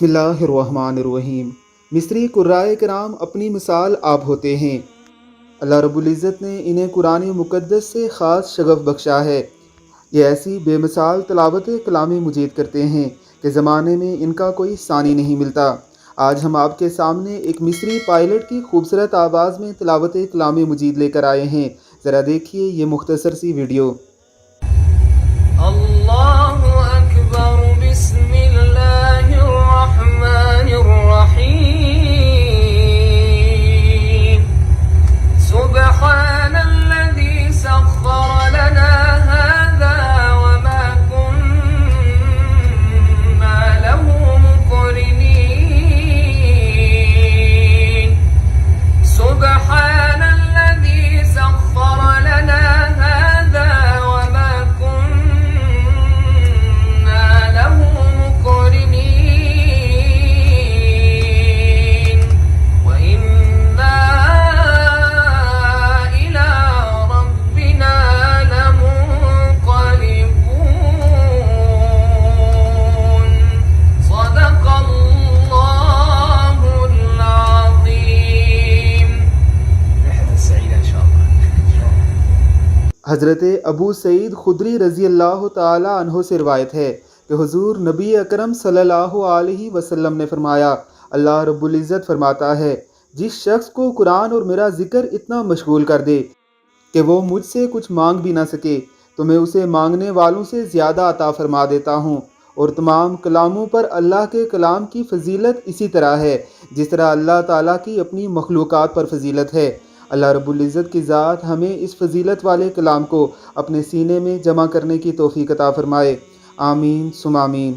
बिस्मिल्लाहिर्रहमानिर्रहीम। मिस्री कुर्राए कराम अपनी मिसाल आप होते हैं। अल्लाह रब्बुल इज़्ज़त ने इन्हें कुरान मुक़द्दस से ख़ास शगफ़ बख्शा है। ये ऐसी बेमिसाल तलावत कलाम मजीद करते हैं कि ज़माने में इनका कोई सानी नहीं मिलता। आज हम आपके सामने एक मिस्री पायलट की खूबसूरत आवाज़ में तलावत कलाम मजीद लेकर आए हैं। ज़रा देखिए ये मुख्तसर सी वीडियो। अल्लाहु अकबर, बिस्मिल्लाहिर्रहमानिर्रहीम। सुब्हानल्लज़ी सख्खर लना हाज़ा वमा कुन्ना लहू मुक़रिनीन। सुब्हानल्लज़ी सख्खर लना हाज़ा वमा कुन्ना लहू मुक़रिनीन व इन्ना इला रब्बिना लमुन्क़लिबून। सदक़ल्लाहुल अज़ीम। रहमत सईदा इंशाअल्लाह। हज़रत अबू सईद खुदरी रज़ी अल्लाह ताला अन्हो से रिवायत है कि हुज़ूर नबी अकरम सल्लल्लाहु अलैहि वसल्लम ने फरमाया, अल्लाह रब्बुल इज़्ज़त फरमाता है, जिस शख्स को कुरान और मेरा ज़िक्र इतना मशगूल कर दे कि वो मुझसे कुछ मांग भी ना सके, तो मैं उसे मांगने वालों से ज़्यादा अता फरमा देता हूँ। और तमाम कलामों पर अल्लाह के कलाम की फ़जीलत इसी तरह है जिस तरह अल्लाह ताला की अपनी मखलूक़ात पर फ़जीलत है। अल्लाह रब्बुल इज़्ज़त की ज़ात हमें इस फ़जीलत वाले कलाम को अपने सीने में जमा करने की तौफ़ीक़ अता फ़रमाए। आमीन सुम आमीन।